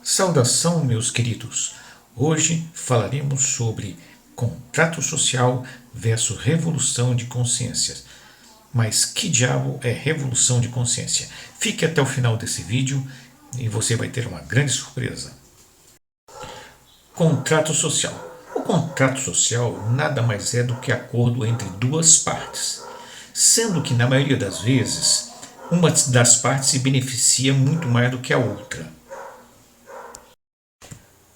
Saudação, meus queridos! Hoje falaremos sobre contrato social versus revolução de consciências. Mas que diabo é revolução de consciência? Fique até o final desse vídeo e você vai ter uma grande surpresa. Contrato social. O contrato social nada mais é do que acordo entre duas partes, sendo que na maioria das vezes uma das partes se beneficia muito mais do que a outra.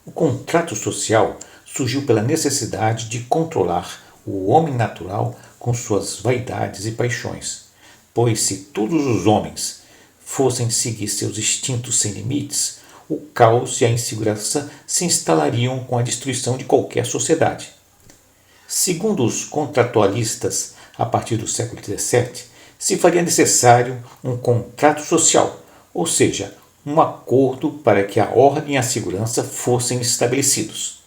O contrato social surgiu pela necessidade de controlar o homem natural com suas vaidades e paixões, pois se todos os homens fossem seguir seus instintos sem limites, o caos e a insegurança se instalariam com a destruição de qualquer sociedade. Segundo os contratualistas, a partir do século XVII, se faria necessário um contrato social, ou seja, um acordo para que a ordem e a segurança fossem estabelecidos.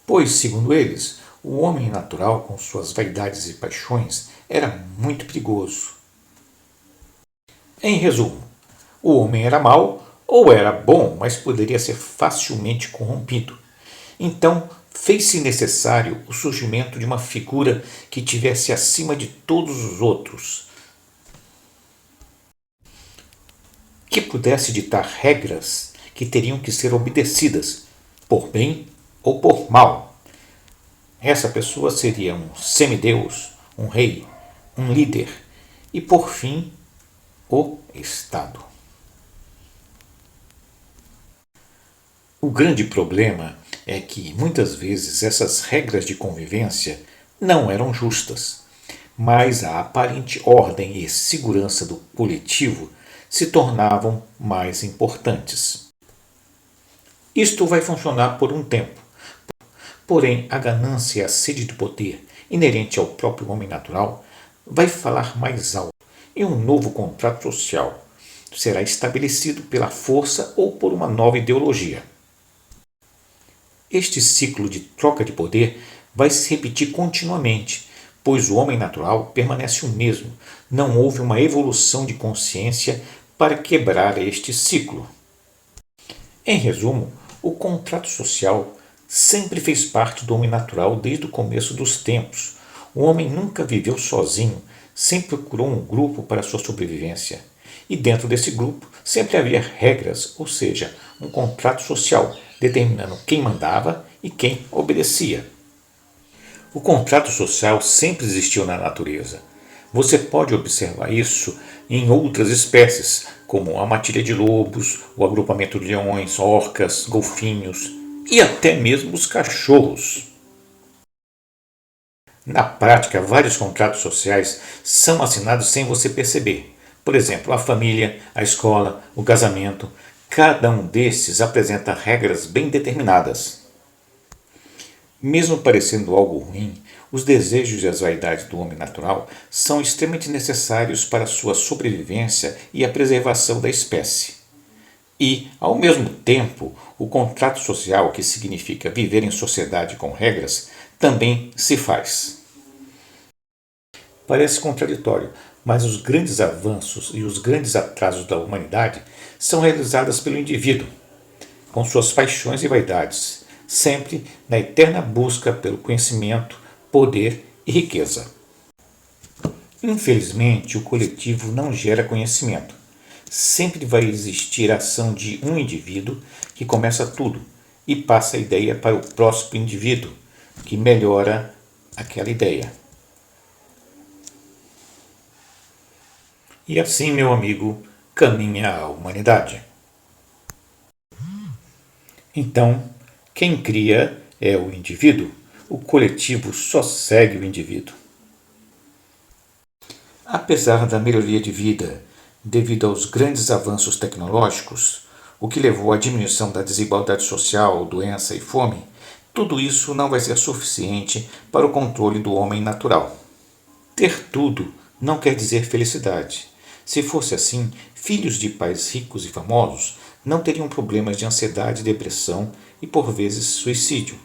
Pois, segundo eles, o homem natural, com suas vaidades e paixões, era muito perigoso. Em resumo, o homem era mau ou era bom, mas poderia ser facilmente corrompido. Então, fez-se necessário o surgimento de uma figura que tivesse acima de todos os outros, que pudesse ditar regras que teriam que ser obedecidas, por bem ou por mal. Essa pessoa seria um semideus, um rei, um líder e, por fim, o Estado. O grande problema é que, muitas vezes, essas regras de convivência não eram justas, mas a aparente ordem e segurança do coletivo se tornavam mais importantes. Isto vai funcionar por um tempo, porém a ganância e a sede de poder inerente ao próprio homem natural vai falar mais alto e um novo contrato social será estabelecido pela força ou por uma nova ideologia. Este ciclo de troca de poder vai se repetir continuamente, pois o homem natural permanece o mesmo, não houve uma evolução de consciência para quebrar este ciclo. Em resumo, o contrato social sempre fez parte do homem natural desde o começo dos tempos. O homem nunca viveu sozinho, sempre procurou um grupo para sua sobrevivência. E dentro desse grupo sempre havia regras, ou seja, um contrato social, determinando quem mandava e quem obedecia. O contrato social sempre existiu na natureza. Você pode observar isso em outras espécies, como a matilha de lobos, o agrupamento de leões, orcas, golfinhos e até mesmo os cachorros. Na prática, vários contratos sociais são assinados sem você perceber. Por exemplo, a família, a escola, o casamento. Cada um desses apresenta regras bem determinadas. Mesmo parecendo algo ruim, os desejos e as vaidades do homem natural são extremamente necessários para a sua sobrevivência e a preservação da espécie. E, ao mesmo tempo, o contrato social, que significa viver em sociedade com regras, também se faz. Parece contraditório, mas os grandes avanços e os grandes atrasos da humanidade são realizados pelo indivíduo, com suas paixões e vaidades, sempre na eterna busca pelo conhecimento, poder e riqueza. Infelizmente, o coletivo não gera conhecimento. Sempre vai existir a ação de um indivíduo que começa tudo e passa a ideia para o próximo indivíduo, que melhora aquela ideia. E assim, meu amigo, caminha a humanidade. Então, quem cria é o indivíduo, o coletivo só segue o indivíduo. Apesar da melhoria de vida devido aos grandes avanços tecnológicos, o que levou à diminuição da desigualdade social, doença e fome, tudo isso não vai ser suficiente para o controle do homem natural. Ter tudo não quer dizer felicidade. Se fosse assim, filhos de pais ricos e famosos não teriam problemas de ansiedade, depressão e, por vezes, suicídio.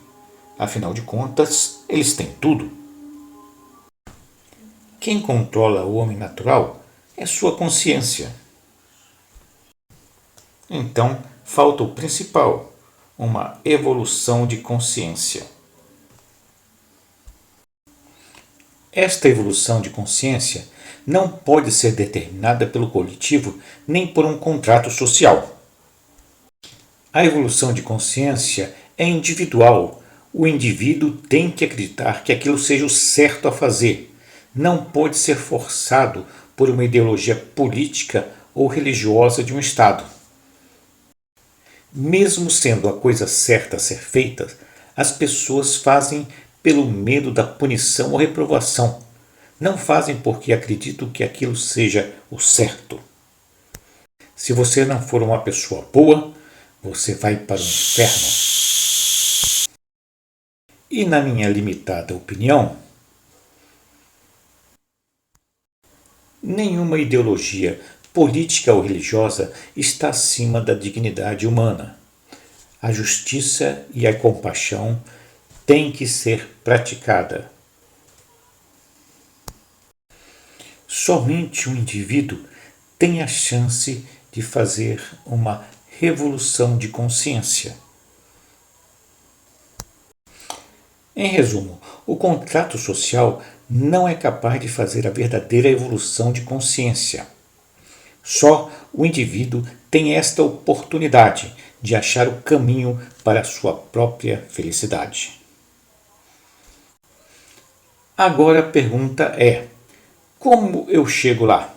Afinal de contas, eles têm tudo. Quem controla o homem natural é sua consciência. Então, falta o principal, uma evolução de consciência. Esta evolução de consciência não pode ser determinada pelo coletivo nem por um contrato social. A evolução de consciência é individual. O indivíduo tem que acreditar que aquilo seja o certo a fazer. Não pode ser forçado por uma ideologia política ou religiosa de um Estado. Mesmo sendo a coisa certa a ser feita, as pessoas fazem pelo medo da punição ou reprovação. Não fazem porque acreditam que aquilo seja o certo. Se você não for uma pessoa boa, você vai para o inferno. E na minha limitada opinião, nenhuma ideologia política ou religiosa está acima da dignidade humana. A justiça e a compaixão têm que ser praticada. Somente um indivíduo tem a chance de fazer uma revolução de consciência. Em resumo, o contrato social não é capaz de fazer a verdadeira evolução de consciência. Só o indivíduo tem esta oportunidade de achar o caminho para a sua própria felicidade. Agora a pergunta é: como eu chego lá?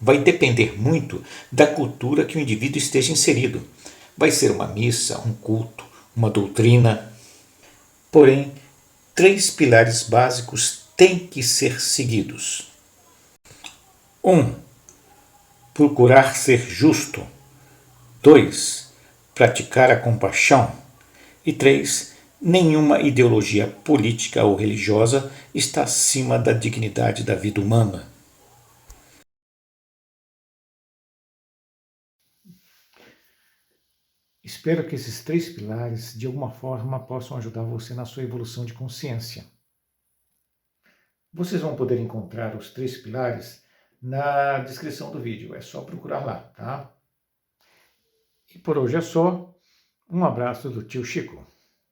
Vai depender muito da cultura que o indivíduo esteja inserido. Vai ser uma missa, um culto, uma doutrina. Porém, 3 pilares básicos têm que ser seguidos. 1. Procurar ser justo. 2. Praticar a compaixão. E 3. Nenhuma ideologia política ou religiosa está acima da dignidade da vida humana. Espero que esses 3 pilares, de alguma forma, possam ajudar você na sua evolução de consciência. Vocês vão poder encontrar os 3 pilares na descrição do vídeo, é só procurar lá, tá? E por hoje é só. Um abraço do tio Chico.